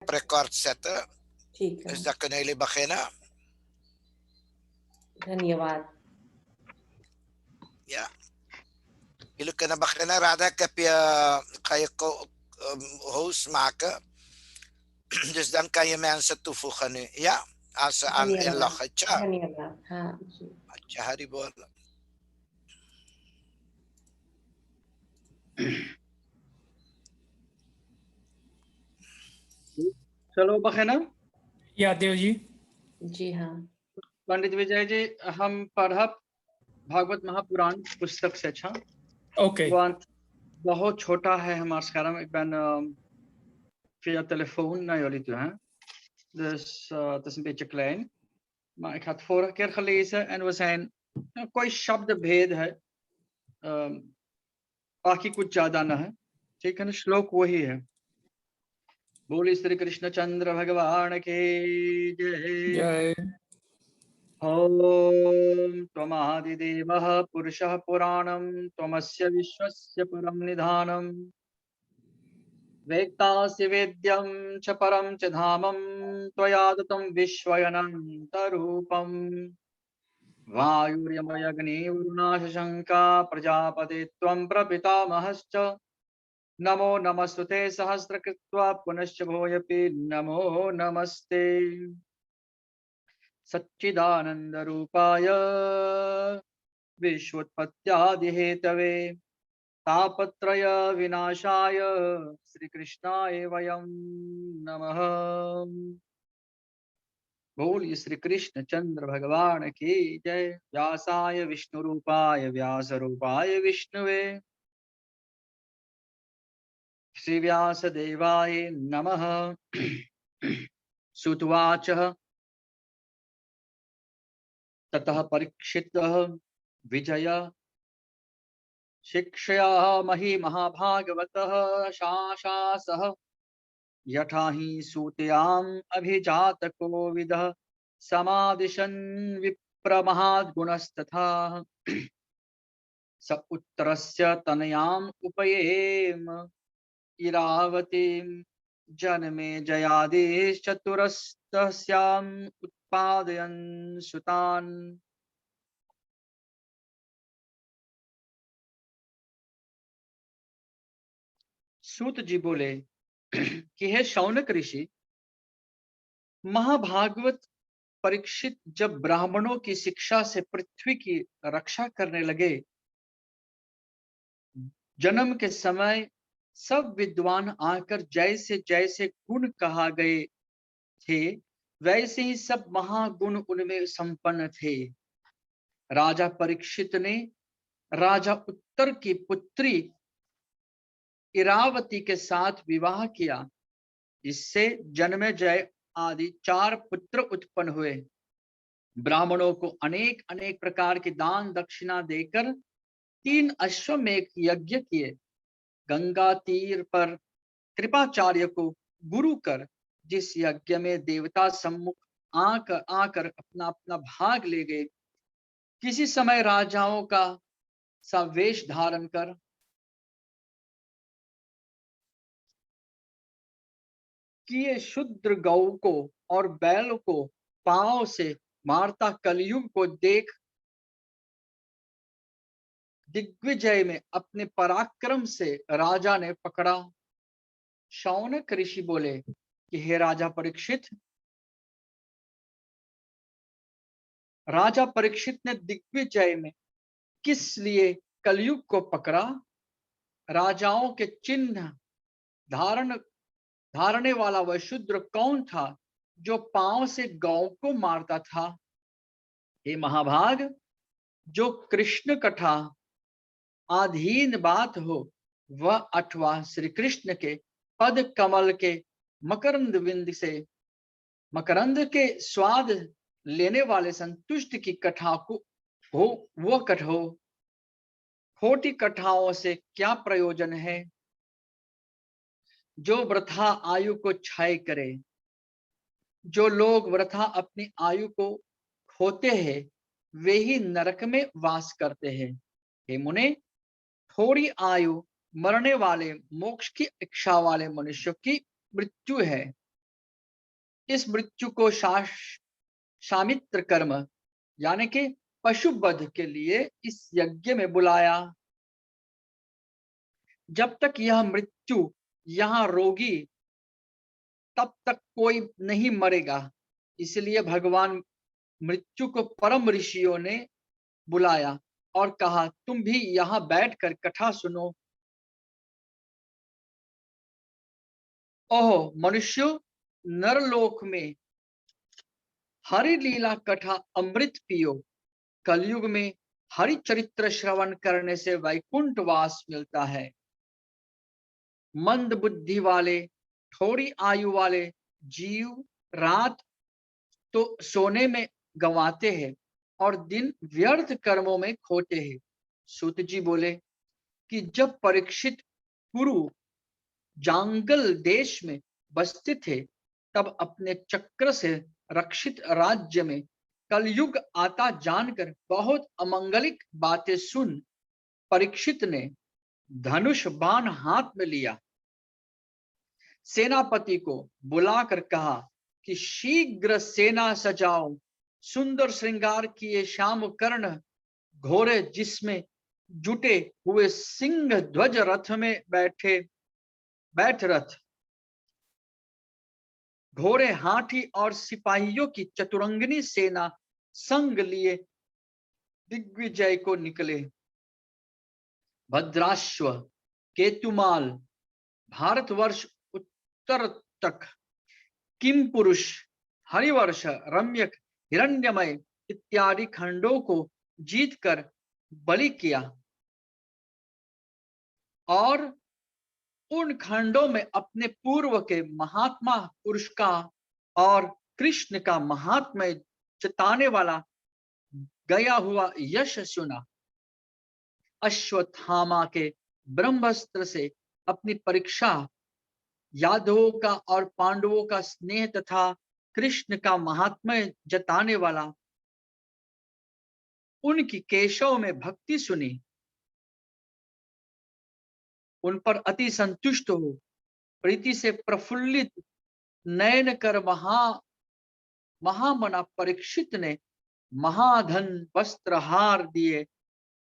record zetten. ठीक है, Dus dan kunnen jullie beginnen. धन्यवाद। Ja. Jullie kunnen beginnen. Radha, ga je host maken. Dus dan kan je mensen toevoegen nu. Ja, als ze aan धन्यवाद inloggen. Tja. धन्यवाद। हाँ जी, अच्छा, हरी बोल। चलो बखेना। या देव जी। जी हाँ। पंडित विजय जी, हम पढ़ब भागवत महापुराण पुस्तक से अच्छा। Oké. Want बहुत छोटा है hemaar scherm. Ik ben via telefoon naar jullie toe, hè? Dus het is een beetje klein. Maar ik had vorige keer gelezen en we zijn कोई शब्द भेद है, बाकी कुछ ज्यादा ना है, ठीक है ना। श्लोक वही है। बोली श्री कृष्ण चंद्र भगवान की जय। जय। ओम त्वमादिदेवः पुरुषः पुराणं त्वमस्य विश्वस्य परं निधानम् वेत्तासि वेद्यं च परं च धामं त्वया दत्तं विश्वयनन्तरूपम् वायुर्यमयग्निर्वरुणाशशङ्का प्रजापते त्वं प्रपितामहश्च नमो नमस्तुते सहस्रकृत्वा पुनश्च भूयपि नमो नमस्ते सच्चिदानन्दरूपाय विश्वोत्पत्त्यादिहेतवे तापत्रय विनाशाय श्रीकृष्णाय वयं नमः। बोलिए श्री कृष्ण चंद्र भगवान की जय। व्यासाय विष्णुरूपाय व्यासरूपाय विष्णुवे श्री व्यासदेवाय नमः। सुतवाच ततः परीक्षितः विजय शिक्षयामहि महाभागवतः शाशासः यथा हि सूत्याम् अभिजातको विदः समादिशन् विप्रमहाद्गुणस्तथा स उत्तरस्य तनयाम् उपयेम इरावतीं जन्मे जयादिश्चतुरस्तस्याम् उत्पादयन् सुतान्। सूत जी बोले कि हे शौनक ऋषि, महाभागवत परीक्षित जब ब्राह्मणों की शिक्षा से पृथ्वी की रक्षा करने लगे, जन्म के समय सब विद्वान आकर जैसे जैसे गुण कहा गए थे वैसे ही सब महागुण उनमें संपन्न थे। राजा परीक्षित ने राजा उत्तर की पुत्री इरावती के साथ विवाह किया। इससे जन्मेजय आदि 4 पुत्र उत्पन्न हुए। ब्राह्मणों को अनेक अनेक प्रकार के दान दक्षिणा देकर 3 अश्वमेध यज्ञ किए। गंगा तीर पर कृपाचार्य को गुरु कर जिस यज्ञ में देवता सम्मुख आकर अपना अपना भाग ले गए, किसी समय राजाओं का सा वेश धारण कर किए शूद्र गौ को और बैल को पांव से मारता कलयुग को देख दिग्विजय में अपने पराक्रम से राजा ने पकड़ा। शौनक ऋषि बोले कि हे राजा परीक्षित, राजा परीक्षित ने दिग्विजय में किस लिए कलयुग को पकड़ा? राजाओं के चिन्ह धारने वाला वह शूद्र कौन था जो पांव से गौ को मारता था? हे महाभाग, जो कृष्ण कथा अधीन बात हो वह अथवा श्री कृष्ण के पद कमल के मकरंद के स्वाद लेने वाले संतुष्ट की कथा को हो वह कथो। खोटी कथाओं से क्या प्रयोजन है जो वृथा आयु को क्षय करे। जो लोग वृथा अपनी आयु को खोते हैं वे ही नरक में वास करते हैं। हे मुने, थोड़ी आयु मरने वाले मोक्ष की इच्छा वाले मनुष्य की मृत्यु है। इस मृत्यु को शामित्र कर्म यानी कि पशु वध के लिए इस यज्ञ में बुलाया। जब तक यह मृत्यु यहाँ रोगी तब तक कोई नहीं मरेगा, इसलिए भगवान मृत्यु को परम ऋषियों ने बुलाया और कहा, तुम भी यहाँ बैठकर कथा सुनो। ओह मनुष्यों, नरलोक में हरि लीला कथा अमृत पियो। कलयुग में हरि चरित्र श्रवण करने से वैकुंठ वास मिलता है। मंद बुद्धि वाले, थोड़ी आयु वाले जीव रात तो सोने में गंवाते हैं और दिन व्यर्थ कर्मों में खोते हैं। सूत जी बोले कि जब परीक्षित कुरु जांगल देश में बसते थे, तब अपने चक्र से रक्षित राज्य में कलयुग आता जानकर बहुत अमंगलिक बातें सुन परीक्षित ने धनुष बाण हाथ में लिया। सेनापति को बुलाकर कहा कि शीघ्र सेना सजाओ। सुंदर श्रृंगार किए श्याम कर्ण घोड़े जिसमें जुटे हुए सिंह ध्वज रथ में बैठ रथ, घोड़े हाथी और सिपाहियों की चतुरंगिनी सेना संग लिए दिग्विजय को निकले। भद्राश्व, केतुमाल, भारतवर्ष उत्तर तक, किम पुरुष, हरिवर्ष, रम्यक, हिरण्यमय इत्यादि खंडों को जीतकर बलि किया और उन खंडों में अपने पूर्व के महात्मा पुरुष का और कृष्ण का महात्म्य जताने वाला गया हुआ यश सुना। अश्वत्थामा के ब्रह्मास्त्र से अपनी परीक्षा, यादवों का और पांडवों का स्नेह तथा कृष्ण का महात्म्य जताने वाला उनकी केशव में भक्ति सुनी, उन पर अति संतुष्ट हो प्रीति से प्रफुल्लित नयन कर महामना परीक्षित ने महाधन वस्त्र हार दिए।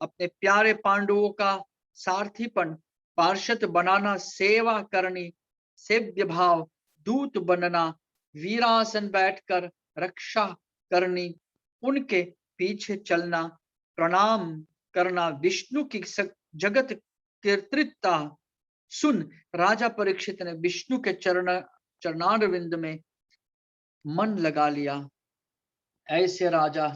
अपने प्यारे पांडवों का सारथीपन, पार्षद बनाना, सेवा करनी, सेव्य भाव, दूत बनना, वीरासन बैठकर रक्षा करनी, उनके पीछे चलना, प्रणाम करना, विष्णु की जगत कीर्तिता सुन राजा परीक्षित ने विष्णु के चरणारविंद में मन लगा लिया। ऐसे राजा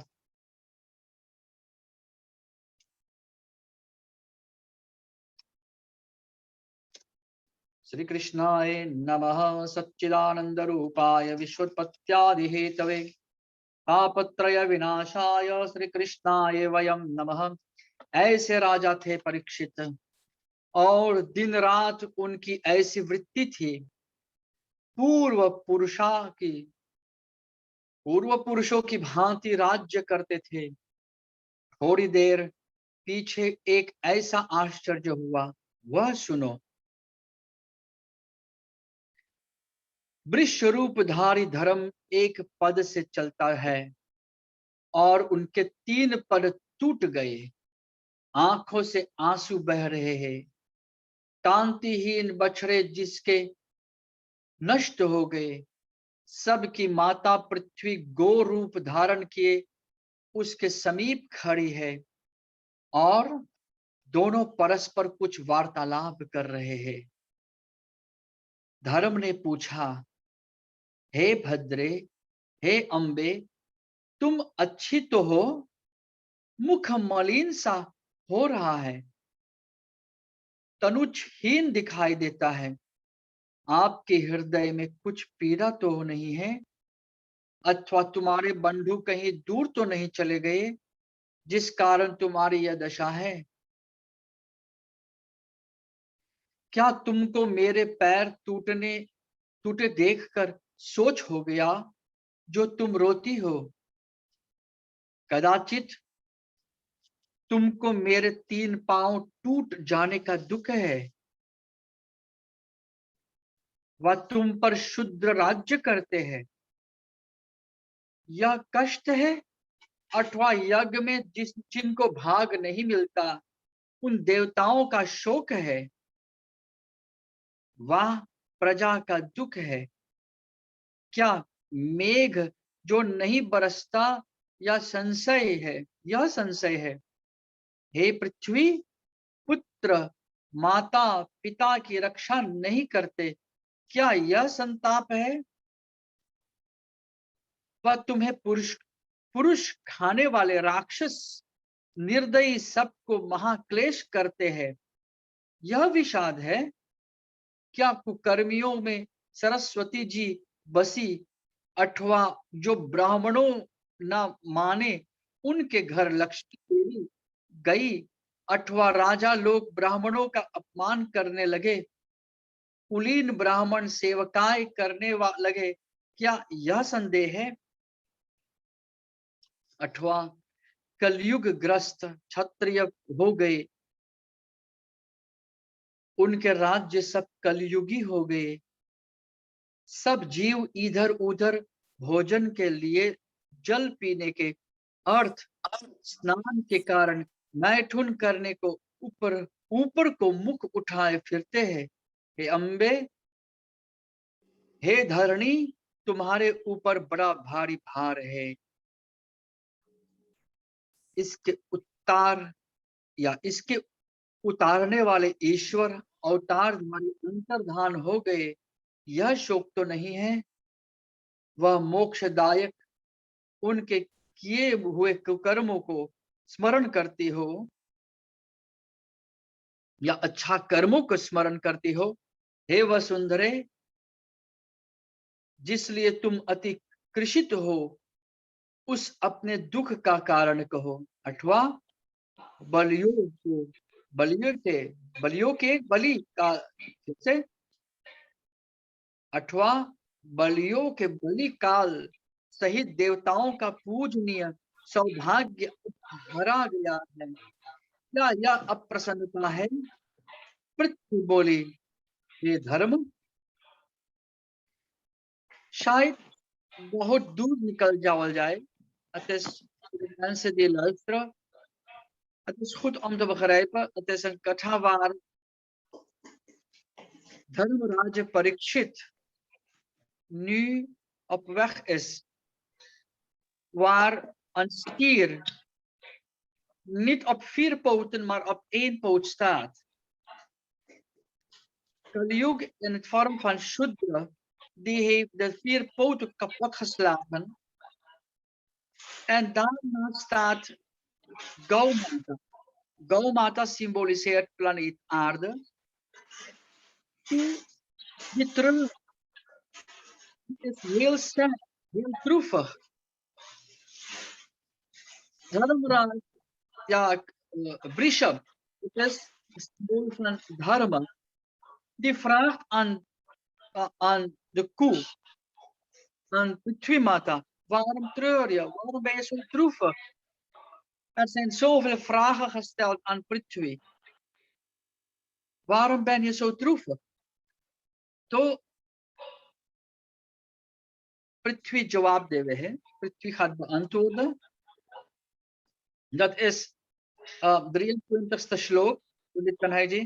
श्री कृष्णाय नमः। सच्चिदानंद रूपाय विश्वोत्पत्त्यादि हेतवे तापत्रय विनाशाय श्री कृष्णाय वयम नमः। ऐसे राजा थे परीक्षित और दिन रात उनकी ऐसी वृत्ति थी। पूर्व पुरुषों की भांति राज्य करते थे। थोड़ी देर पीछे एक ऐसा आश्चर्य हुआ, वह सुनो। वृक्ष रूपधारी धर्म एक पद से चलता है और उनके 3 पद टूट गए। आंखों से आंसू बह रहे हैं। कांतिहीन बछड़े जिसके नष्ट हो गए। सबकी माता पृथ्वी गो रूप धारण किए उसके समीप खड़ी है और दोनों परस्पर कुछ वार्तालाप कर रहे हैं। धर्म ने पूछा, हे भद्रे, हे अंबे, तुम अच्छी तो हो, मुख मलिन सा हो रहा है, तनुजहीन दिखाई देता है। आपके हृदय में कुछ पीड़ा तो नहीं है? अथवा तुम्हारे बंधु कहीं दूर तो नहीं चले गए जिस कारण तुम्हारी यह दशा है? क्या तुमको मेरे पैर टूटे देखकर सोच हो गया जो तुम रोती हो? कदाचित तुमको मेरे 3 पांव टूट जाने का दुख है। वह तुम पर शुद्र राज्य करते हैं, यह कष्ट है अथवा यज्ञ में जिनको भाग नहीं मिलता उन देवताओं का शोक है, वह प्रजा का दुख है। क्या मेघ जो नहीं बरसता या संशय है, यह संशय है। हे पृथ्वी, पुत्र माता पिता की रक्षा नहीं करते, क्या यह संताप है। वह तुम्हें पुरुष खाने वाले राक्षस निर्दयी सबको महाक्लेश करते हैं, यह विषाद है। क्या कुकर्मियों में सरस्वती जी बसी अथवा जो ब्राह्मणों न माने उनके घर लक्ष्मी देवी गई, अथवा राजा लोग ब्राह्मणों का अपमान करने लगे, कुलीन ब्राह्मण सेवकाई करने लगे, क्या यह संदेह है। अथवा कलयुग ग्रस्त क्षत्रिय हो गए, उनके राज्य सब कलयुगी हो गए। सब जीव इधर उधर भोजन के लिए जल पीने के अर्थ स्नान के कारण मैथुन करने को ऊपर ऊपर को मुख उठाए फिरते हैं। हे अम्बे, हे धरणी, तुम्हारे ऊपर बड़ा भारी भार है। इसके उतारने वाले ईश्वर अवतार हमारे अंतर्धान हो गए, यह शोक तो नहीं है। वह मोक्षदायक उनके किए हुए कुकर्मों को स्मरण करती हो या अच्छा कर्मों को स्मरण करती हो। हे वसुंधरे, जिसलिए तुम अति कृषित हो, उस अपने दुख का कारण कहो। अथवा बलियों के बलि का से अथवा बलियों के बलि काल सहित देवताओं का पूजनीय सौभाग्य हरा गया है, क्या यह अप्रसन्नता है। पृथ्वी बोली, ये धर्म शायद बहुत दूर निकल जावल जाए. Het is voor de mensen die luisteren, het is goed om te begrijpen. Het is een katha waar Dharmaraja Parikshit nu op weg is, waar een stier niet op 4 poten, maar op 1 poot staat. Kalyug in het vorm van Shudra, die heeft de 4 poten kapot geslagen. En daarna staat Gaumata. Gaumata symboliseert planeet aarde. Die terug is heel sad, heel droevig. Dharmraj, ja, Vrishab, het is het symbool van Dharma. Die vraagt aan de koe, aan Prithvi Mata, waarom treur je? Waarom ben je zo droevig? Er zijn zoveel vragen gesteld aan Prithvi. Waarom ben je zo droevig? तो पृथ्वी जवाब देवे है. पृथ्वी gaat beantwoorden. Dat is 23ste श्लोक. पंडित कन्हैया जी,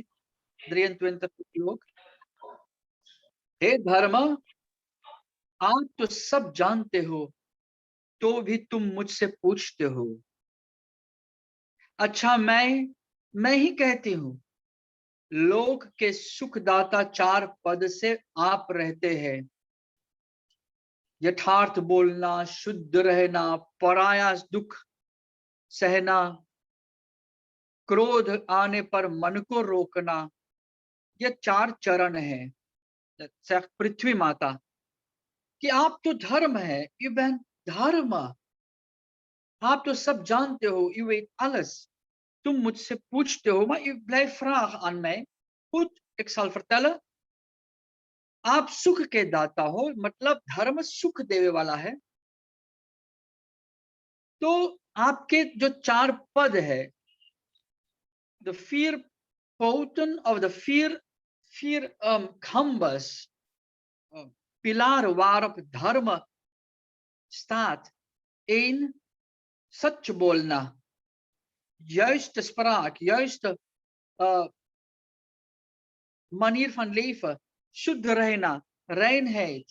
23 श्लोक. हे धर्म, आप तो सब जानते हो, तो भी तुम मुझसे पूछते हो. अच्छा, मैं ही कहती हूं, लोक के सुखदाता 4 पद से आप रहते हैं. यथार्थ बोलना, शुद्ध रहना, पराया दुख सहना, क्रोध आने पर मन को रोकना, ये 4 चरण हैं. पृथ्वी माता कि आप तो धर्म है, u bent धर्म, आप तो सब जानते हो, u weet alles. तुम मुझसे पूछते हो, maar u blijft vragen aan mij. Goed, ik zal vertellen. आप सुख के दाता हो, मतलब धर्म सुख देने वाला है. तो आपके जो 4 पद है, the 4 poten of the 4 khambas, pilaar waarop धर्म staat, één, सच बोलना, juiste spraak, juiste manier van leven, शुद्ध रहना, reinheid,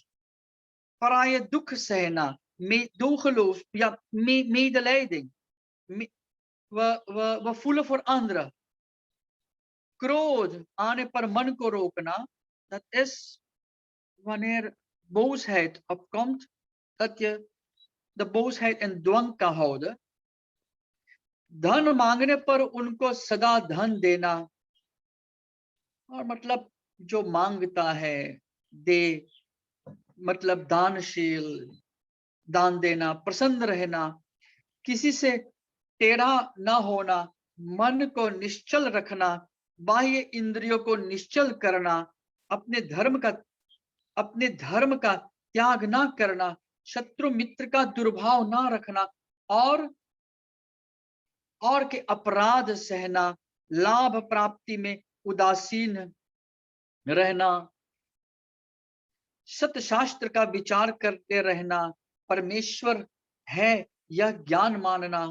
paraaie दुख सहना, doelgeloof, ja, medelijding. We voelen voor anderen. क्रोध आने पर मन को रोकना, dat is wanneer boosheid opkomt, dat je de boosheid in dwang kan houden. धन मांगने पर उनको सदा धन देना, और मतलब जो मांगता है दे, मतलब दानशील, दान देना, प्रसन्न रहना, किसी से टेढ़ा ना होना, मन को निश्चल रखना, बाह्य इंद्रियों को निश्चल करना, अपने धर्म का त्याग ना करना, शत्रु मित्र का दुर्भाव ना रखना, और के अपराध सहना, लाभ प्राप्ति में उदासीन रहना, सत्य शास्त्र का विचार करते रहना, परमेश्वर है यह ज्ञान मानना,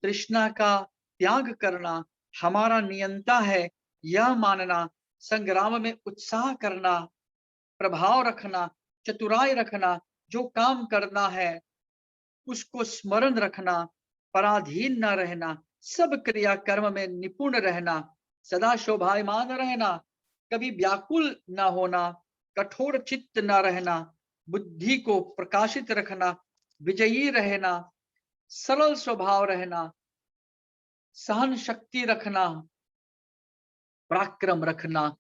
तृष्णा का त्याग करना, हमारा नियंता है यह मानना, संग्राम में उत्साह करना, प्रभाव रखना, चतुराई रखना, जो काम करना है उसको स्मरण रखना, पराधीन न रहना, सब क्रिया कर्म में निपुण रहना, सदा शोभायमान रहना, कभी व्याकुल न होना, कठोर चित्त न रहना, बुद्धि को प्रकाशित रखना, विजयी रहना, सरल स्वभाव रहना, सहन शक्ति रखना, पराक्रम रखना,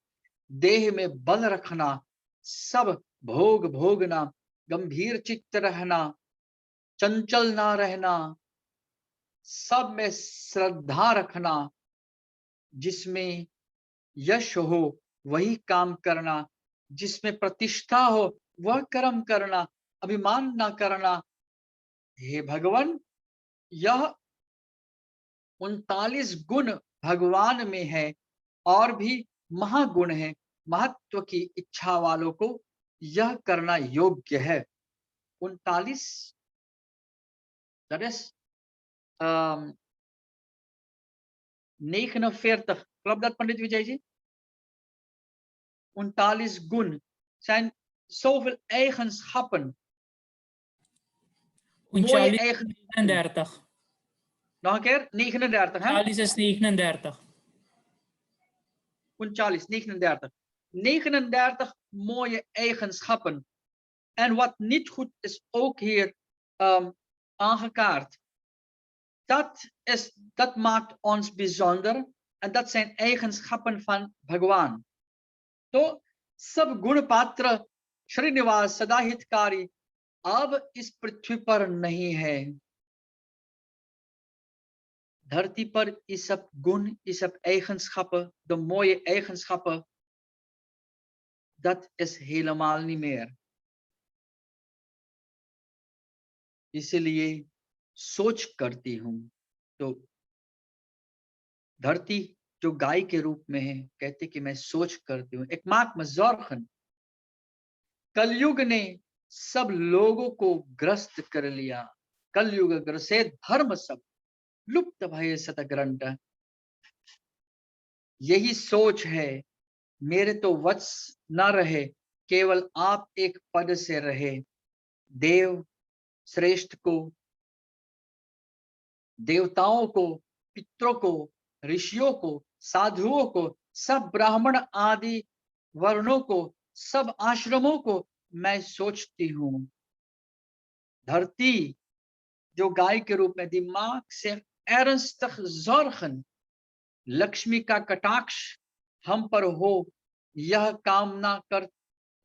देह में बल रखना, सब भोग भोगना, गंभीर चित्त रहना, चंचल ना रहना, सब में श्रद्धा रखना, जिसमें यश हो वही काम करना, जिसमें प्रतिष्ठा हो वह कर्म करना, अभिमान ना करना। हे भगवान, यह 39 गुण भगवान में है और भी महागुण है, महत्व की इच्छा वालों को यह करना योग्य है। 39, that is 49, klopt dat, Pandit Vijayji? 39 गुण zijn zoveel eigenschappen. Mooie 39, eigenschappen. 39. Nog een keer, 39, hè? 40 is 39. 39, 39. 39 mooie eigenschappen. En wat niet goed is ook hier aangekaart. Dat maakt ons bijzonder en dat zijn eigenschappen van Bhagwan. तो सब गुण पात्र श्रीनिवास सदा हितकारी अब इस पृथ्वी पर नहीं है। धरती पर ये सब गुण, ये सब eigenschappen, de mooie eigenschappen, dat is helemaal niet meer। इसलिए सोच करती हूं तो धरती जो गाय के रूप में है, कहते कि मैं सोच करती हूँ। एक माक में zorgen, कलयुग ने सब लोगों को ग्रस्त कर लिया। कलयुग ग्रसे धर्म सब लुप्त भय सतग्रंथ। यही सोच है, मेरे तो वत्स न रहे, केवल आप एक पद से रहे। देव श्रेष्ठ को, देवताओं को, पितरों को, ऋषियों को, साधुओं को, सब ब्राह्मण आदि वर्णों को, सब आश्रमों को मैं सोचती हूँ। धरती जो गाय के रूप में, दिमाग से ernstig zorgen, लक्ष्मी का कटाक्ष हम पर हो, यह कामना कर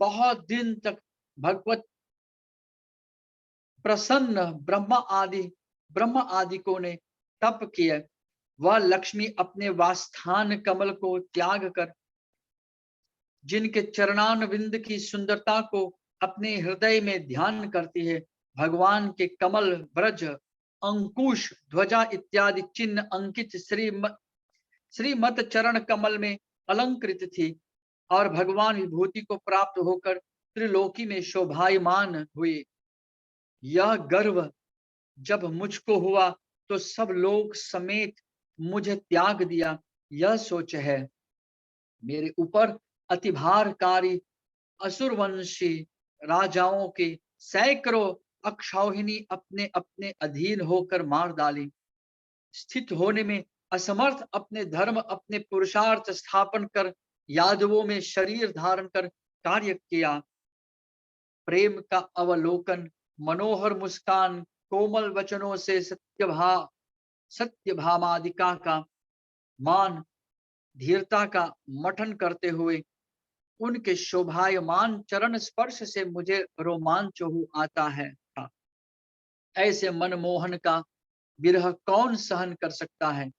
बहुत दिन तक भगवत प्रसन्न ब्रह्म आदिकों ने तप किया। वह लक्ष्मी अपने वास्थान कमल को त्याग कर, जिनके चरणारविंद की सुंदरता को अपने हृदय में ध्यान करती है, भगवान के कमल, ब्रज, अंकुश, ध्वजा इत्यादि चिन्ह अंकित श्रीमत चरण कमल में अलंकृत थी और भगवान विभूति को प्राप्त होकर त्रिलोकी में शोभायमान हुए। यह गर्व जब मुझको हुआ तो सब लोग समेत मुझे त्याग दिया। यह सोच है मेरे ऊपर अतिभारकारी असुरवंशी राजाओं के सैकड़ों अक्षौहिणी अपने अपने अधीन होकर मार डाली। स्थित होने में असमर्थ अपने धर्म अपने पुरुषार्थ स्थापन कर यादवों में शरीर धारण कर कार्य किया। प्रेम का अवलोकन, मनोहर मुस्कान, कोमल वचनों से सत्यभामादिका का मान, धीरता का मठन करते हुए उनके शोभायमान चरण स्पर्श से मुझे रोमांच हो आता है था। ऐसे मनमोहन का विरह कौन सहन कर सकता है।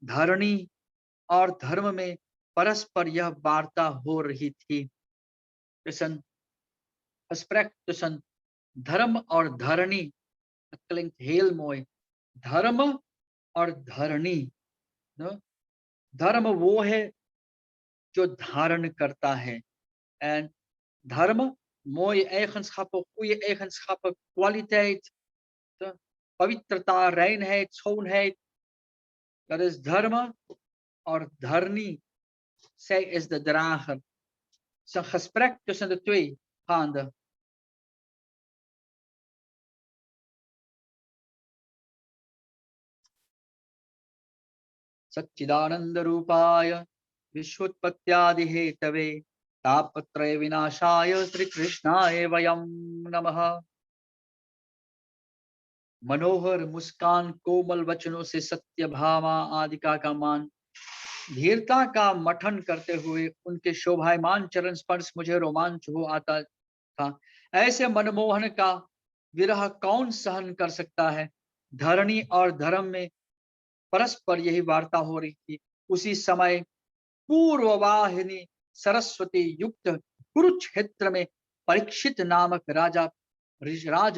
धरणी और धर्म में परस्पर यह वार्ता हो रही थी। tussen धर्म और धरणी, klinkt heel mooi, धर्म और धरणी। धर्म वो है जो धारण करता है, en धर्म mooie eigenschappen, goede eigenschappen, kwaliteit, पवित्रता, reinheid, schoonheid, dat is धर्म। और धरणी, zij is de drager। Het is een gesprek tussen de twee gaande। Sachchidanand रूपाय विश्वोत्पत्त्यादि Hathaway तापत्रय विनाशाय श्री कृष्णाय वयं नमः। मनोहर मुस्कान, कोमल वचनों से सत्यभामा आदिका का मान, धीरता का मठन करते हुए उनके शोभायमान चरण स्पर्श मुझे रोमांच हो आता था। ऐसे मनमोहन का विरह कौन सहन कर सकता है। धरणी और धर्म में परस्पर यही वार्ता हो रही थी। उसी समय पूर्ववाहिनी सरस्वती युक्त कुरुक्षेत्र में परीक्षित नामक राज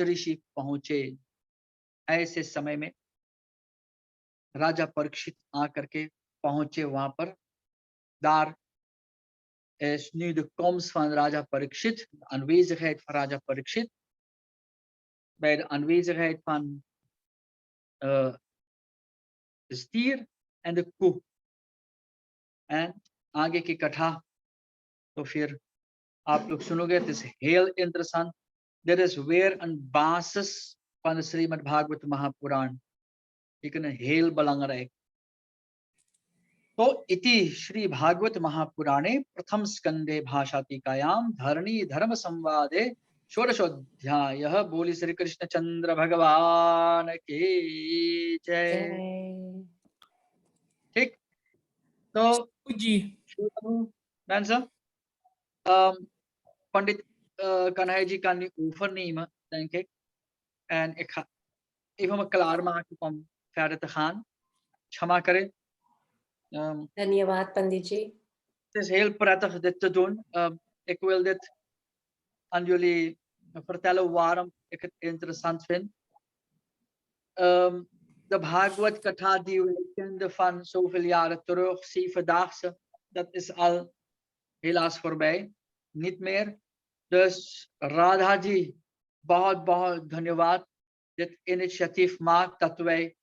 ऋषि पहुंचे। ऐसे समय में राजा परीक्षित आकर के पहुंचे वहां पर। daar is nu de komst van Raja Parikshit, de aanwezigheid van Raja Parikshit, bij de aanwezigheid van de stier en de koe। En आगे की कथा तो फिर आप लोग सुनोगे। Het is heel interessant। Dit is weer een basis van de Srimad Bhagavad Mahapuran। Ik een heel belangrijk। तो इति श्री भागवत महापुराणे प्रथम स्कंदे भाषातिकायां धरणी धर्म संवादे षोडशोऽध्यायः। बोली श्री कृष्ण चंद्र भगवान की जय। ठीक, तो जी mensen, पंडित Kanhai ji kan nu overnemen, denk ik. En ik ga even me klaarmaken om verder te gaan। क्षमा करें। धन्यवाद पंडित जी। Het is heel prettig dit te doen। Ik wil dit aan jullie vertellen waarom ik het interessant vind। De Bhagavad Katha die we kenden van zoveel jaren terug, 7-daagse, dat is al helaas voorbij, niet meer। Dus Radha ji, बहुत धन्यवाद dit initiatief maakt dat wij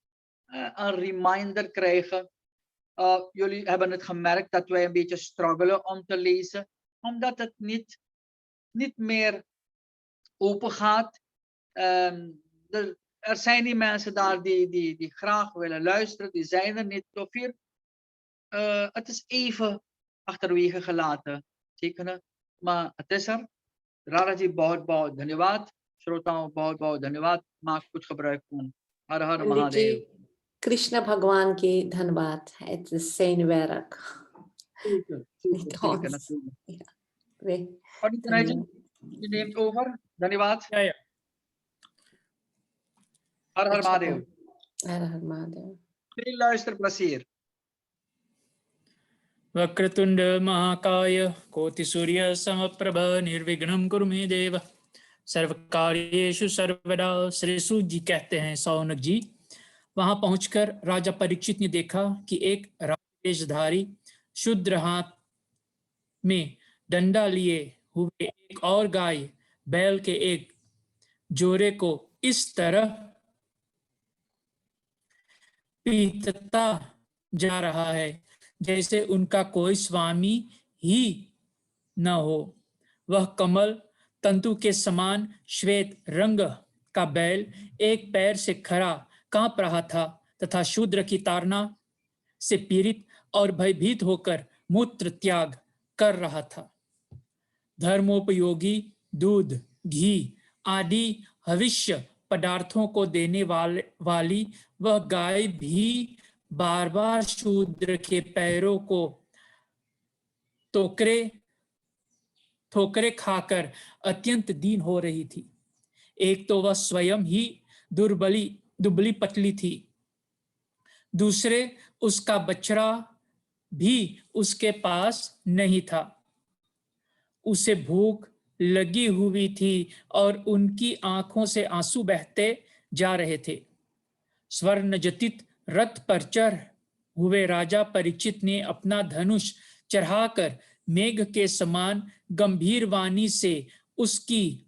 een reminder krijgen। Jullie hebben het gemerkt dat wij een beetje struggelen om te lezen, omdat het niet meer open gaat। Er zijn die mensen daar die graag willen luisteren, die zijn er niet zoveel। Het is even achterwege gelaten, zeker, maar het is er। Radha ji, बहुत धन्यवाद। श्रोताओं, बहुत धन्यवाद। माँ कुछ gebruik van हर हर पंडित जी, महादेव। कृष्ण भगवान की धन्यवाद। Het is zijn werk, niet ons। Ja, we- Je neemt over। धन्यवाद। या हर हर महादेव। हर हर महादेव। Veel luisterplezier। वक्रतुंड महाकाय कोटि सूर्य समप्रभ निर्विघ्नं कुरु मे देव सर्वकार्येषु सर्वदा। श्री सूत जी कहते हैं सौनक जी, वहां पहुंचकर राजा परीक्षित ने देखा कि एक राजवेशधारी शूद्र हाथ में डंडा लिए हुए एक और गाय बैल के एक जोड़े को इस तरह पीतता जा रहा है जैसे उनका कोई स्वामी ही न हो। वह कमल तंतु के समान श्वेत रंग का बैल एक पैर से खड़ा कांप रहा था तथा शूद्र की ताड़ना से पीड़ित और भयभीत होकर मूत्र त्याग कर रहा था। धर्मोपयोगी दूध, घी आदि हविष्य पदार्थों को देने वाली वह गाय भी बार बार शूद्र के पैरों को ठोकरे खाकर अत्यंत दीन हो रही थी। एक तो वह स्वयं ही दुबली पतली थी, दूसरे उसका बछड़ा भी उसके पास नहीं था। उसे भूख लगी हुई थी और उनकी आंखों से आंसू बहते जा रहे थे। स्वर्ण जटित रथ पर चढ़ हुए राजा परीक्षित ने अपना धनुष चढ़ाकर मेघ के समान गंभीर वाणी से उसकी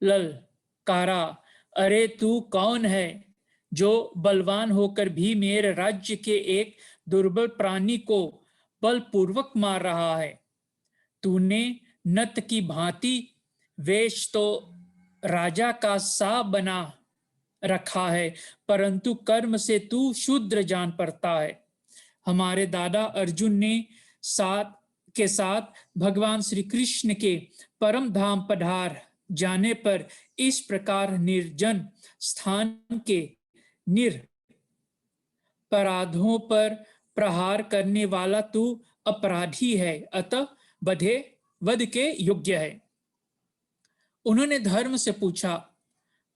ललकारा, अरे तू कौन है जो बलवान होकर भी मेरे राज्य के एक दुर्बल प्राणी को बलपूर्वक मार रहा है? तूने नत की भांति वेश तो राजा का सा बना रखा है, परंतु कर्म से तू शूद्र जान पड़ता है। हमारे दादा अर्जुन ने साथ भगवान श्री कृष्ण के परम धाम पधार जाने पर इस प्रकार निर्जन स्थान के निरपराधों पर प्रहार करने वाला तू अपराधी है, अतः वध के योग्य है। उन्होंने धर्म से पूछा,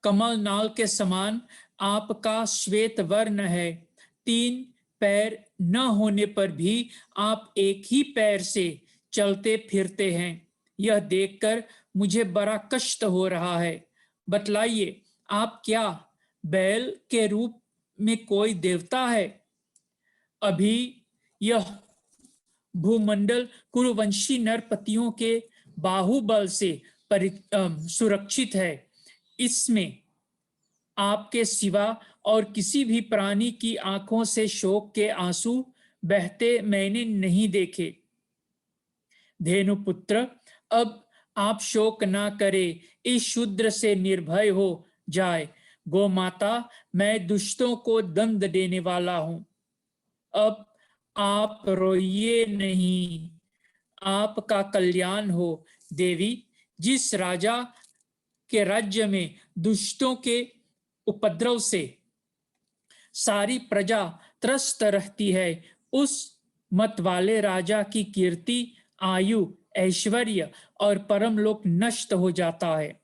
कमल नाल के समान आपका श्वेत वर्ण है, 3 पैर न होने पर भी आप एक ही पैर से चलते फिरते हैं। यह देखकर मुझे बड़ा कष्ट हो रहा है। बतलाइए, आप क्या बैल के रूप में कोई देवता है? अभी यह भूमंडल कुरुवंशी नरपतियों के बाहुबल से सुरक्षित है। इसमें आपके सिवा और किसी भी प्राणी की आंखों से शोक के आंसू बहते मैंने नहीं देखे। धेनुपुत्र, अब आप शोक ना करें, इस शूद्र से निर्भय हो जाए। गो माता, मैं दुष्टों को दंड देने वाला हूं। अब आप रोइए नहीं, आपका कल्याण हो। देवी, जिस राजा के राज्य में दुष्टों के उपद्रव से सारी प्रजा त्रस्त रहती है, उस मत वाले राजा की कीर्ति, आयु, ऐश्वर्य और परमलोक नष्ट हो जाता है।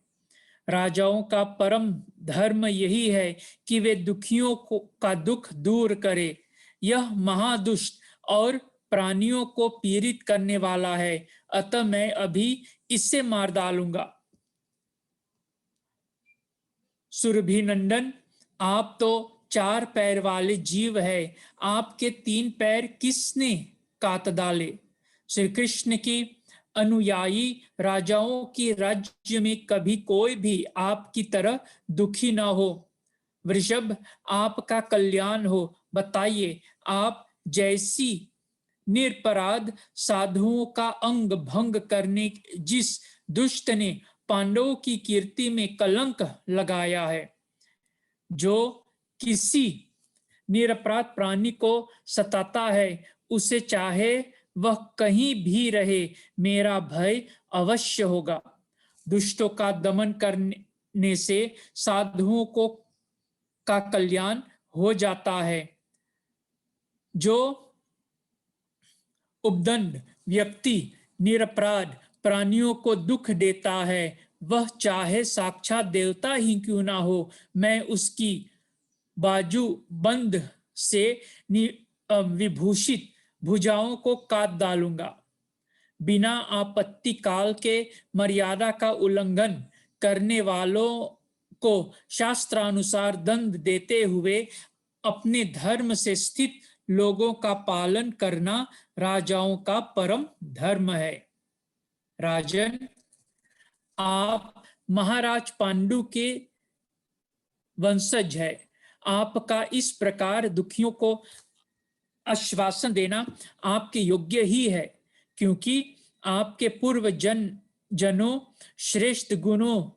राजाओं का परम धर्म यही है कि वे दुखियों का दुख दूर करे। यह महादुष्ट और प्राणियों को पीड़ित करने वाला है, अतः मैं अभी इसे मार डालूंगा। सुरभि नंदन, आप तो 4 पैर वाले जीव है, आपके 3 पैर किसने काट डाले? श्री कृष्ण की अनुयायी राजाओं के राज्य में कभी कोई भी आपकी तरह दुखी ना हो। वृषभ, आपका कल्याण हो। बताइए, आप जैसी निरपराध साधुओं का अंग भंग करने जिस दुष्ट ने पांडवों की कीर्ति में कलंक लगाया है, जो किसी निरपराध प्राणी को सताता है, उसे चाहे वह कहीं भी रहे, मेरा भय अवश्य होगा। दुष्टों का दमन करने से साधुओं का कल्याण हो जाता है। जो उपदंड व्यक्ति निरपराध प्राणियों को दुख देता है, वह चाहे साक्षात देवता ही क्यों ना हो, मैं उसकी बाजू बंद से विभूषित भुजाओं को काट डालूंगा। बिना आपत्ति काल के मर्यादा का उल्लंघन करने वालों को शास्त्रानुसार दंड देते हुए अपने धर्म से स्थित लोगों का पालन करना राजाओं का परम धर्म है। राजन, आप महाराज पांडु के वंशज है। आपका इस प्रकार दुखियों को आश्वासन देना आपके योग्य ही है, क्योंकि आपके पूर्व जनों श्रेष्ठ गुणों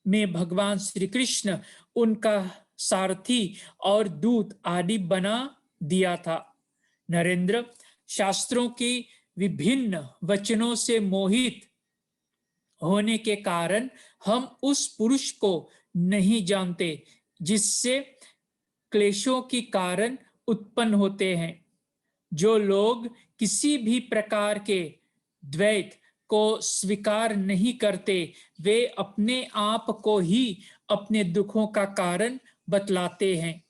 में भगवान श्री कृष्ण उनका सारथी और दूत आदि बना दिया था। नरेंद्र, शास्त्रों की विभिन्न वचनों से मोहित होने के कारण हम उस पुरुष को नहीं जानते जिससे क्लेशों के कारण उत्पन्न होते हैं। जो लोग किसी भी प्रकार के द्वैत को स्वीकार नहीं करते, वे अपने आप को ही अपने दुखों का कारण बतलाते हैं।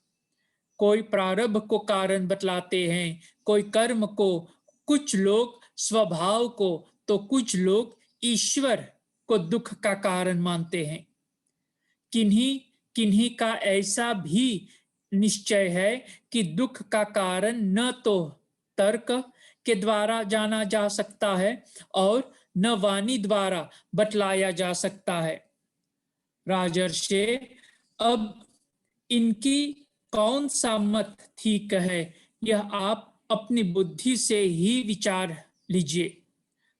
कोई प्रारब्ध को कारण बतलाते हैं, कोई कर्म को, कुछ लोग स्वभाव को, तो कुछ लोग ईश्वर को दुख का कारण मानते हैं। किन्हीं किन्हीं का ऐसा भी निश्चय है कि दुख का कारण न तो तर्क के द्वारा जाना जा सकता है और न वाणी द्वारा बतलाया जा सकता है। राजर्षे, अब इनकी कौन सा मत ठीक है, यह आप अपनी बुद्धि से ही विचार लीजिए।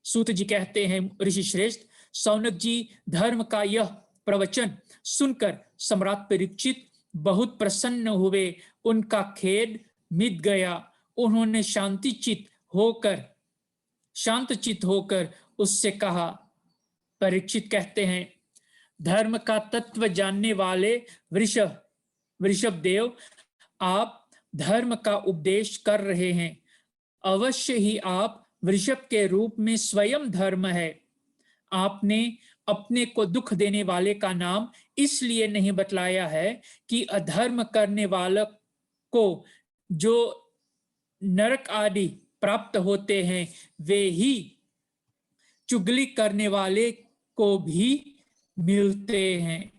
सूत जी कहते हैं, ऋषि श्रेष्ठ, सौनक जी धर्म का यह प्रवचन सुनकर सम्राट परीक्षित बहुत प्रसन्न हुए। उनका खेद मिट गया। उन्होंने शांत चित होकर उससे कहा। परीक्षित कहते हैं, धर्म का तत्व जानने वाले वृषभ देव, आप धर्म का उपदेश कर रहे हैं। अवश्य ही आप वृषभ के रूप में स्वयं धर्म है। आपने अपने को दुख देने वाले का नाम इसलिए नहीं बतलाया है कि अधर्म करने वाले को जो नरक आदि प्राप्त होते हैं, वे ही चुगली करने वाले को भी मिलते हैं।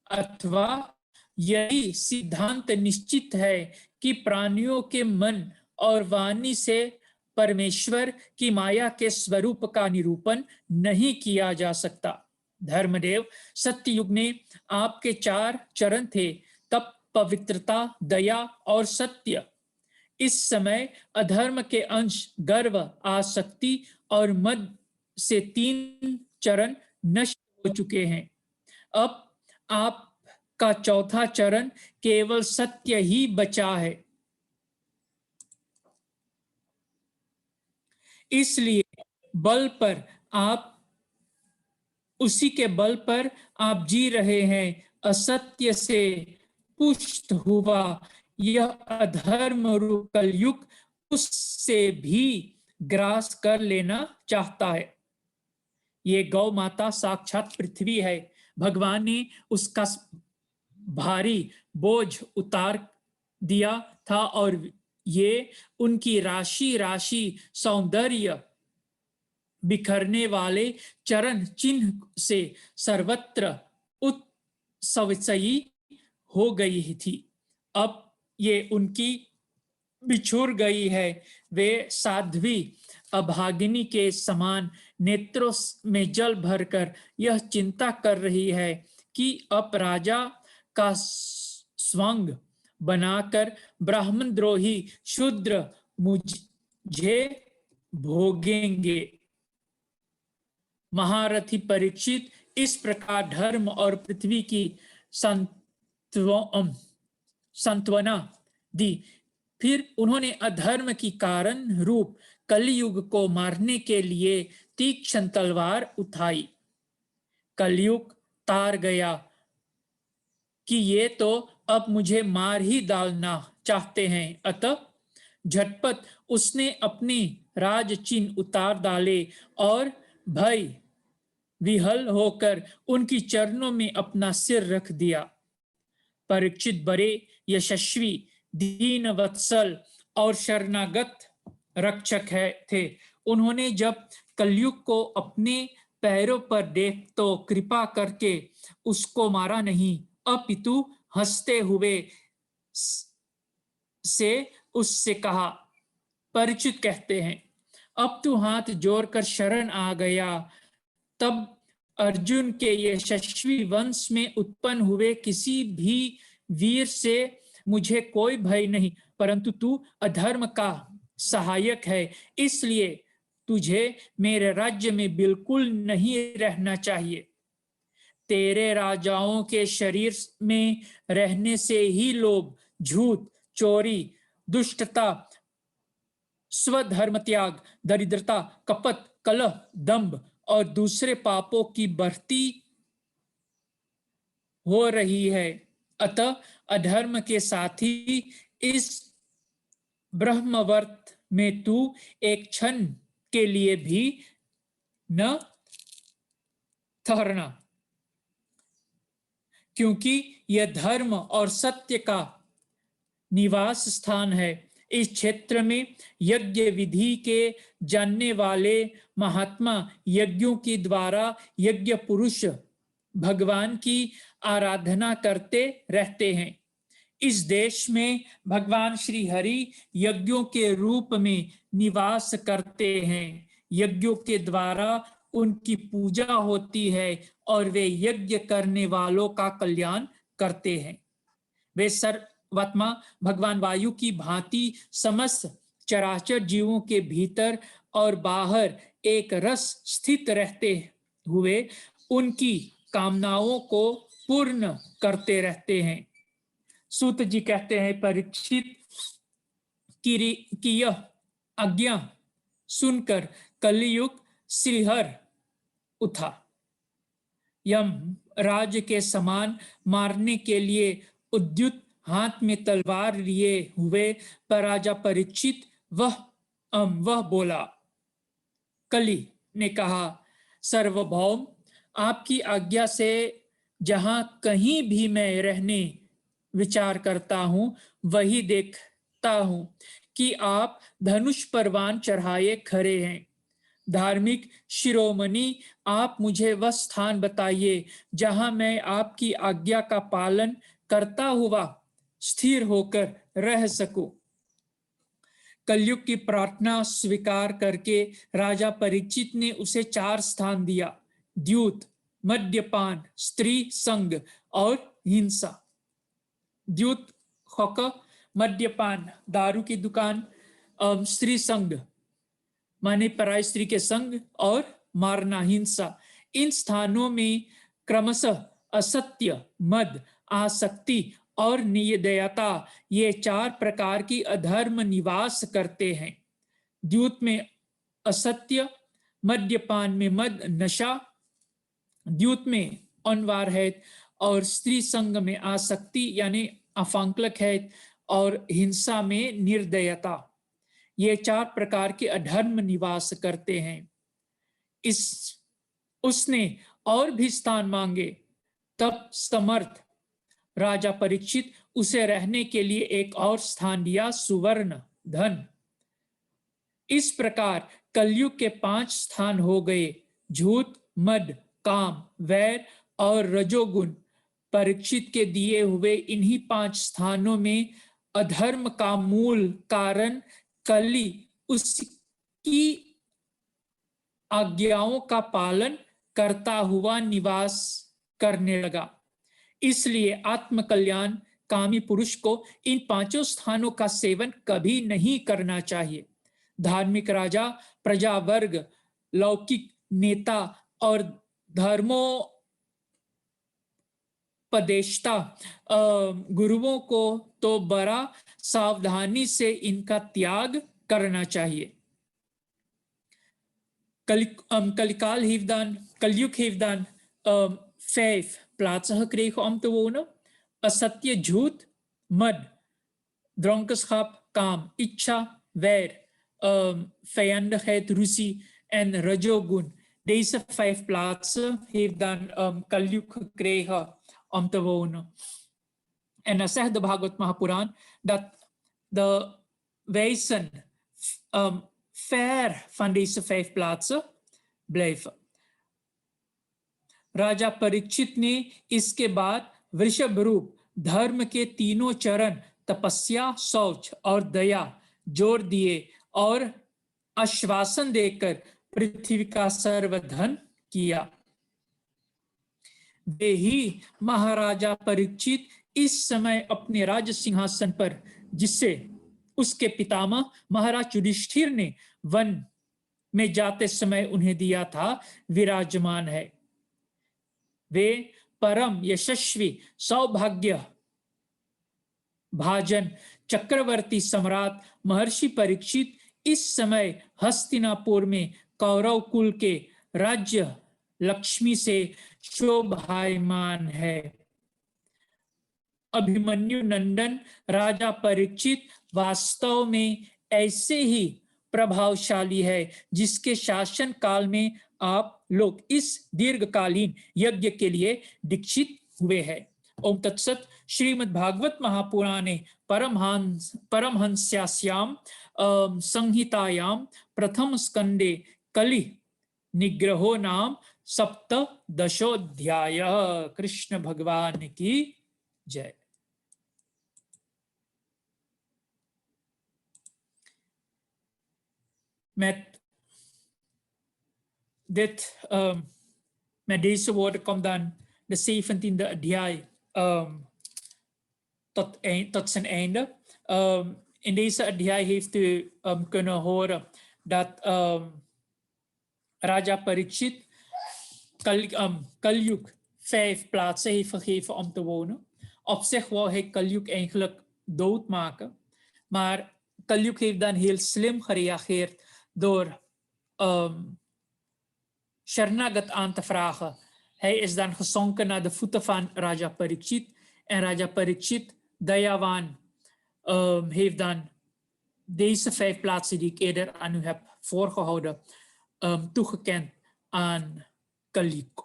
अथवा यही सिद्धांत निश्चित है कि प्राणियों के मन और वाणी से परमेश्वर की माया के स्वरूप का निरूपण नहीं किया जा सकता। धर्मदेव, सत्ययुग में आपके 4 चरण थे, तप, पवित्रता, दया और सत्य। इस समय अधर्म के अंश गर्व, आसक्ति और मद से 3 चरण नष्ट हो चुके हैं। अब आपका 4था चरण केवल सत्य ही बचा है। इसलिए उसी के बल पर आप जी रहे हैं। असत्य से पुष्ट हुआ यह अधर्म रूप कलयुग उससे भी ग्रास कर लेना चाहता है। ये गौ माता साक्षात पृथ्वी है। भगवान ने उसका भारी बोझ उतार दिया था और ये उनकी राशि सौंदर्य बिखरने वाले चरण चिन्ह से सर्वत्र उत्सवसयी हो गई थी। अब ये उनकी बिछुड़ गई है। वे साध्वी अभागिनी के समान नेत्रों में जल भरकर यह चिंता कर रही है कि अब राजा का स्वंग बनाकर ब्राह्मण द्रोही शूद्र मुझे भोगेंगे। महारथी परीक्षित, इस प्रकार धर्म और पृथ्वी की सांत्वना दी। फिर उन्होंने अधर्म की कारण रूप कलयुग को मारने के लिए तीक्ष्ण तलवार उठाई। कलयुग तार गया कि ये तो अब मुझे मार ही डालना चाहते हैं। अतः झटपट उसने अपनी राज चिन्ह उतार डाले और भय विहल होकर उनकी चरणों में अपना सिर रख दिया। परीक्षित बड़े यशस्वी, दीन वत्सल और शरणागत रक्षक थे। उन्होंने जब कलयुग को अपने पैरों पर देख तो कृपा करके उसको मारा नहीं, अपितु हंसते हुए से उससे कहा। परीक्षित कहते हैं, अब तू हाथ जोड़कर शरण आ गया, तब अर्जुन के यशस्वी वंश में उत्पन्न हुए किसी भी वीर से मुझे कोई भय नहीं, परंतु तू अधर्म का सहायक है, इसलिए तुझे मेरे राज्य में बिल्कुल नहीं रहना चाहिए। तेरे राजाओं के शरीर में रहने से ही लोभ, झूठ, चोरी, दुष्टता, स्वधर्म त्याग, दरिद्रता, कपट, कलह, दंभ और दूसरे पापों की बढ़ती हो रही है। अतः अधर्म के साथी इस ब्रह्मवर्त में तू एक क्षण के लिए भी न ठहरना, क्योंकि यह धर्म और सत्य का निवास स्थान है। इस क्षेत्र में यज्ञ विधि के जानने वाले महात्मा यज्ञों के द्वारा यज्ञ पुरुष भगवान की आराधना करते रहते हैं। इस देश में भगवान श्री हरि यज्ञों के रूप में निवास करते हैं। यज्ञों के द्वारा उनकी पूजा होती है और वे यज्ञ करने वालों का कल्याण करते हैं। वे सर्वात्मा भगवान वायु की भांति समस्त चराचर जीवों के भीतर और बाहर एक रस स्थित रहते हुए उनकी कामनाओं को पूर्ण करते रहते हैं। सूत जी कहते हैं, परीक्षित की यह आज्ञा सुनकर कलियुग श्रीहर उठा। यम राज के समान मारने के लिए उद्युत हाथ में तलवार लिए हुए पर राजा परीक्षित वह बोला। कली ने कहा, सर्वभौम, आपकी आज्ञा से जहां कहीं भी मैं रहने विचार करता हूं, वही देखता हूं कि आप धनुष पर बाण चढ़ाए खड़े हैं। धार्मिक शिरोमणि, आप मुझे वह स्थान बताइए जहां मैं आपकी आज्ञा का पालन करता हुआ स्थिर होकर रह सकूं। कलयुग की प्रार्थना स्वीकार करके राजा परीक्षित ने उसे 4 स्थान दिया: द्यूत, मद्यपान, स्त्री संग और हिंसा। द्यूत खोक, मद्यपान दारू की दुकान, स्त्री संग माने पराई स्त्री के संग, और मारना हिंसा। इन स्थानों में क्रमशः असत्य, मद, आसक्ति और निर्दयता, ये 4 प्रकार की अधर्म निवास करते हैं। द्यूत में असत्य, मद्यपान में मद नशा, द्यूत में अनवार है, और स्त्री संग में आसक्ति यानी अफांकलक है, और हिंसा में निर्दयता। ये 4 प्रकार के अधर्म निवास करते हैं। उसने और भी स्थान मांगे, तब समर्थ राजा परीक्षित उसे रहने के लिए एक और स्थान दिया, सुवर्ण, धन। इस प्रकार कलयुग के 5 स्थान हो गए: झूठ, मद, काम, वैर और रजोगुण। परीक्षित के दिए हुए इन्हीं 5 स्थानों में अधर्म का मूल कारण कली उसकी आज्ञाओं का पालन करता हुआ निवास करने लगा। इसलिए आत्म कल्याण कामी पुरुष को इन 5 स्थानों का सेवन कभी नहीं करना चाहिए। धार्मिक राजा, प्रजा वर्ग, लौकिक नेता और धर्मोपदेष्टा गुरुओं को तो बड़ा सावधानी से इनका त्याग करना चाहिए। Kalijuk heeft dan 5 plaatsen gekregen om te wonen: asatya, झूठ, mad, dronkenschap, kaam, icha, wær, vijandigheid, ruzie en rajogun. Deze 5 plaatsen heeft dan Kalijuk gekregen om te wonen. En dan zegt de Bhagavad Mahapuran dat de wijzen ver van deze 5 plaatsen blijven. राजा परीक्षित ने इसके बाद वृषभ रूप धर्म के 3 चरण तपस्या, शौच और दया जोड़ दिए और आश्वासन देकर पृथ्वी का सर्वधन किया। वे ही महाराजा परीक्षित इस समय अपने राज सिंहासन पर, जिससे उसके पितामह महाराज युधिष्ठिर ने वन में जाते समय उन्हें दिया था, विराजमान है। वे परम यशस्वी सौभाग्य भाजन चक्रवर्ती सम्राट महर्षि परीक्षित इस समय हस्तिनापुर में कौरव कुल के राज्य लक्ष्मी से शोभायमान है। अभिमन्यु नंदन राजा परीक्षित वास्तव में ऐसे ही प्रभावशाली है, जिसके शासन काल में आप लोग इस दीर्घकालीन यज्ञ के लिए दीक्षित हुए हैं। ओम तत्सत। श्रीमद् भागवत महापुराणे परमहंस्यास्याम संहितायां प्रथम स्कंदे कलि निग्रहो नाम सप्तदशोऽध्याय। कृष्ण भगवान की जय। Met deze woorden komt dan de 17e adhyay tot zijn einde. In deze adhyay heeft u kunnen horen dat Raja Parikshit Kalyug 5 plaatsen heeft gegeven om te wonen. Op zich wou hij Kalyug eigenlijk doodmaken, maar Kalyug heeft dan heel slim gereageerd door Sharnagat aan te vragen. Hij is dan gezonken naar de voeten van Raja Parikshit. En Raja Parikshit, Dayawan, heeft dan deze 5 plaatsen die ik eerder aan u heb voorgehouden, toegekend aan Kalyug.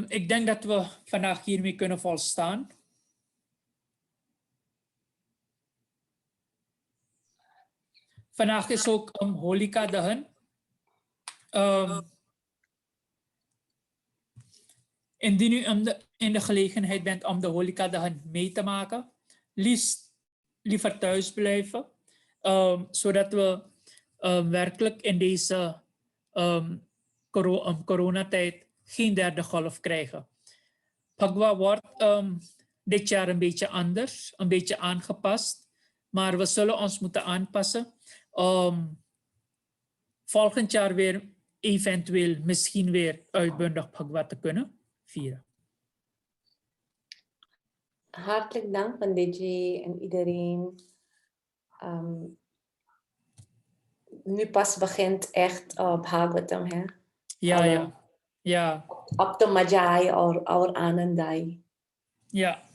Ik denk dat we vandaag hiermee kunnen volstaan. Vandaag is ook Holika Dahan. Indien u in de gelegenheid bent om de Holika Dahan mee te maken, liefst liever thuis blijven, zodat we werkelijk in deze coronatijd geen derde golf krijgen. Phagwa wordt dit jaar een beetje anders, een beetje aangepast, maar we zullen ons moeten aanpassen om volgend jaar weer eventueel misschien weer uitbundig Phagwa te kunnen vieren. Hartelijk dank Panditji en iedereen. Nu pas begint echt Bhagavatam, hè? Ja. Op de Majai or Anandai. Ja.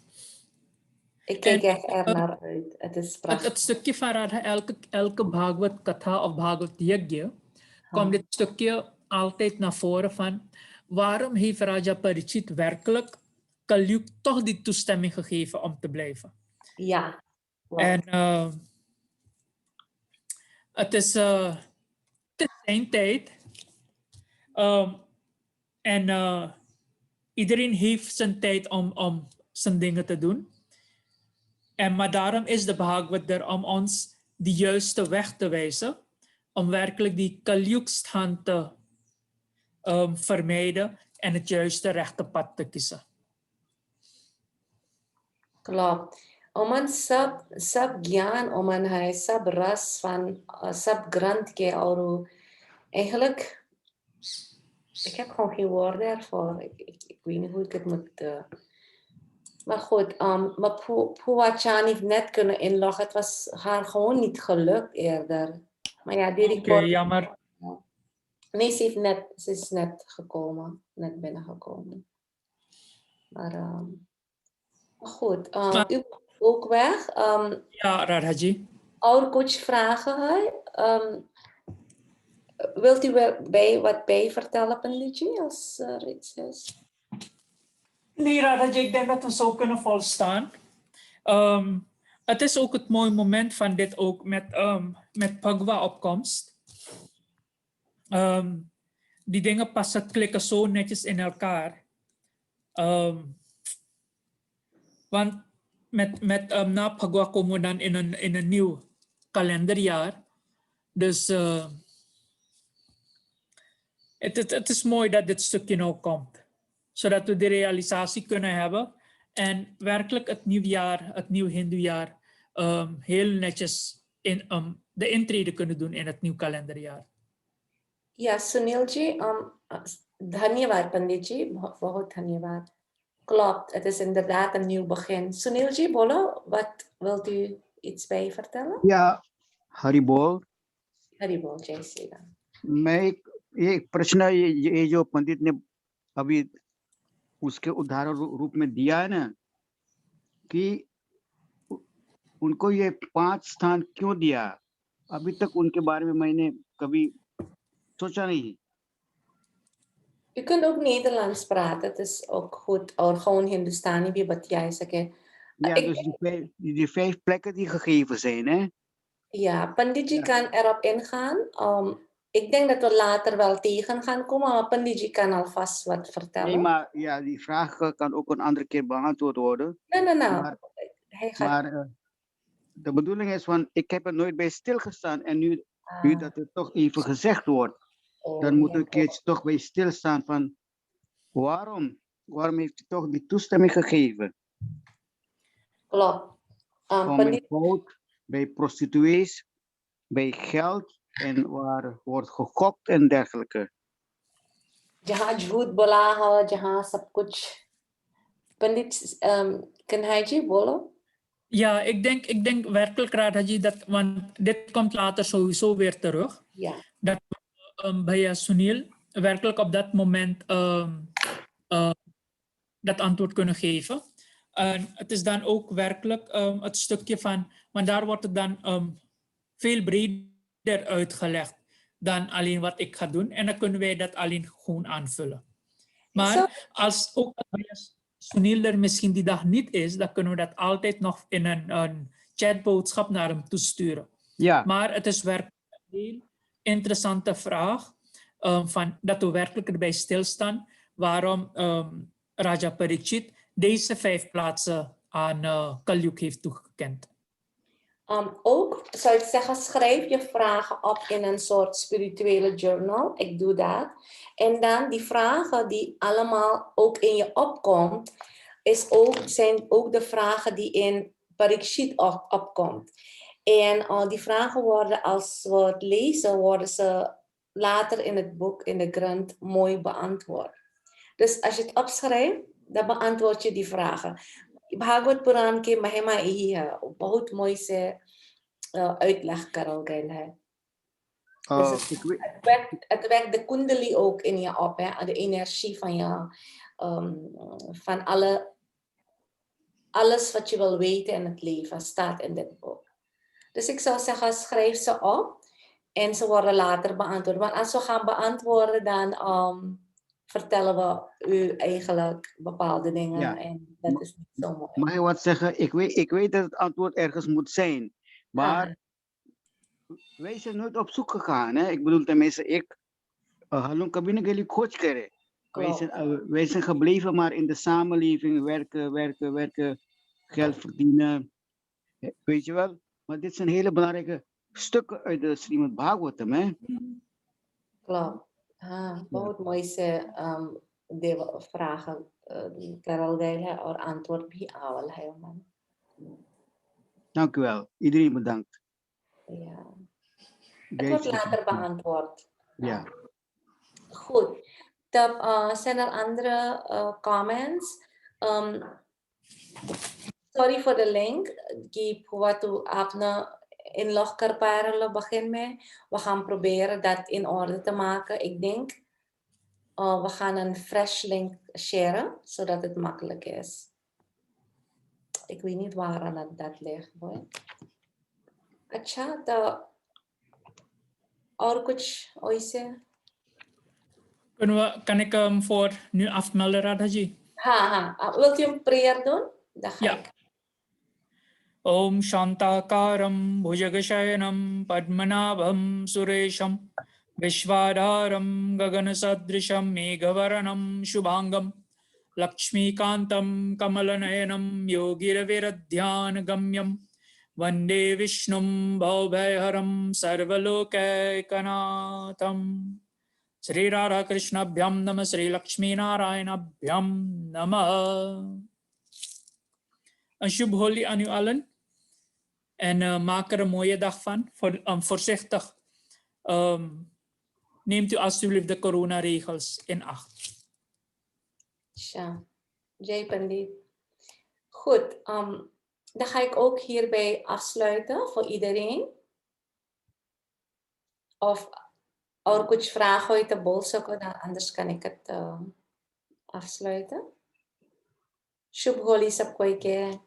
Ik kijk echt er naar uit. Het is prachtig. Het stukje van Radha, elke Bhagavad Katha of Bhagavad Yajna, komt dit stukje altijd naar voren van waarom heeft Raja Parikshit werkelijk Kalyug toch die toestemming gegeven om te blijven. Ja. Wow. En het is zijn tijd. Iedereen heeft zijn tijd om zijn dingen te doen. Maar daarom is de Bhagavad er om ons de juiste weg te wijzen. Om werkelijk die Kalyug-stand te vermijden en het juiste rechte pad te kiezen. Klopt. Oman sab gyan oman hai, sab ras van sab granth ke auru. Eigenlijk, ik heb gewoon geen woorden ervoor. Ik weet niet hoe ik het moet... Maar goed, maar Puwachan heeft net kunnen inloggen. Het was haar gewoon niet gelukt eerder. Maar ja, die report... jammer. Nee, ze is net gekomen. Net binnengekomen. Maar goed, u ook weg. Ja, Radhaji. Our coach vragen. Wilt u wat bij vertellen, Panditji, als er iets is? Nee, Radhaji, ik denk dat we zo kunnen volstaan. Het is ook het mooie moment van dit ook met Phagwa-opkomst. Die dingen passen, klikken zo netjes in elkaar. Want na Phagwa komen we dan in een nieuw kalenderjaar. Dus het is mooi dat dit stukje nou komt. zodat we de realisatie kunnen hebben en werkelijk het nieuwjaar, het nieuw Hindoejaar, heel netjes in de intrede kunnen doen in het nieuw kalenderjaar. Ja, Sunilji, धन्यवाद पंडित जी, बहुत धन्यवाद. Klopt, het is inderdaad een nieuw begin. Sunilji, bolo, wat wilt u iets bij vertellen? या Haribol Haribol, Jai Sri Ram. मैं एक प्रश्न ये जो पंडित ने अभी उसके उदाहरण रूप में दिया है ना कि उनको ये 5 स्थान क्यों दिया, अभी तक उनके बारे में मैंने कभी सोचा नहीं. U kunt ook Nederlands praten, het is ook goed. Of gewoon Hindustani, wie wat jij zegt. Ja, ik dus die 5 plekken die gegeven zijn, hè? Ja, Panditji Ja. kan erop ingaan. Ik denk dat we later wel tegen gaan komen, maar Panditji kan alvast wat vertellen. Nee, maar ja, die vraag kan ook een andere keer beantwoord worden. Nee. Maar- Hij gaat... Maar de bedoeling is van, ik heb er nooit bij stilgestaan en nu dat het toch even gezegd wordt, dan moet ik een keertje toch bij stilstaan van waarom heeft hij toch die toestemming gegeven? Klopt. Van bij Pandit, fout, bij prostituees, bij geld en waar wordt gegokt en dergelijke. जहाँ झूठ बोला हो, जहाँ सब कुछ पंडित कन्हैया जी बोलो. Ja, ik denk werkelijk, Radhaji, dat, want dit komt later sowieso weer terug. Ja. Dat Bhaiya Sunil werkelijk op dat moment dat antwoord kunnen geven. En het is dan ook werkelijk het stukje van, want daar wordt het dan veel breder uitgelegd dan alleen wat ik ga doen. En dan kunnen wij dat alleen gewoon aanvullen. Maar als ook Bhaiya Sunil er misschien die dag niet is, dan kunnen we dat altijd nog in een chatboodschap naar hem toesturen. Ja, Maar het is werkelijk een heel interessante vraag van dat we werkelijk erbij stilstaan waarom Raja Parikshit deze 5 plaatsen aan Kalyug heeft toegekend. Ook zou ik zeggen, schrijf je vragen op in een soort spirituele journal. Ik doe dat. En dan die vragen die allemaal ook in je opkomt, zijn ook de vragen die in Parikshit opkomt. En die vragen worden, als we het lezen, worden ze later in het boek, in de grant, mooi beantwoord. Dus als je het opschrijft, dan beantwoord je die vragen. Bhagavat पुराण के महिमा यही है, बहुत मोई से uitleg करो गया है. Dus ik weet, het wekt de kundali ook in je op, hè? De energie van je, van alles wat je wil weten in het leven staat in dit boek. Dus ik zou zeggen, schrijf ze op en ze worden later beantwoord. Want als we gaan beantwoorden, dan vertellen we u eigenlijk bepaalde dingen. Ja. En dat is niet zo mooi. mag je wat zeggen? Ik weet dat het antwoord ergens moet zijn, maar wij zijn nooit op zoek gegaan. Hè? Ik bedoel, tenminste, ik. Hallo, kabine geli coach keren. Wij zijn gebleven maar in de samenleving werken, geld verdienen. Weet je wel? Maar dit zijn hele belangrijke stukken uit de Srimad Bhagavatam. Hè? Klopt. बहुत मोई से देव vragen करल गए है और antwoord भी आवल है उन्हें. Dank u wel. Iedereen bedankt. Ja. Het Jai wordt Shri later Krishna. beantwoord. Ja. Goed. Dan zijn er andere comments. Sorry voor de link की हुआ तो आपने inlog कर पा रहे हो begin में. We gaan proberen dat in orde te maken. Ik denk we gaan een fresh link sharen zodat het makkelijk is. Ik weet niet waar dat ligt. होय. अच्छा तो और कुछ वैसे Kan ik hem voor nu afmelden, Radhaji? हाँ wilt u een prayer doen? Dan ga Ja. ik. Om Shantakaram Bhujagashayanam Padmanabham Suresham Vishwadharam Gaganasadrisham Megavaranam Shubhangam Lakshmikantam Kamalanayanam Yogiraviradhyana Gamyam Vande Vishnum Bhaubhaiharam Sarvalokaikanaatham. Sri Radha Krishnabhyam Namah, Sri Lakshmi Narayanabhyam Namah. Een Shubh Holi aan u allen. En maak er een mooie dag van. Voorzichtig. Neemt u alsjeblieft de coronaregels in acht. Tja, Jai Pandit. Goed, dan ga ik ook hierbij afsluiten voor iedereen. Of और कुछ vragen हो तो बोल सको ना, anders kan ik het afsluiten. शुभ होली सबको के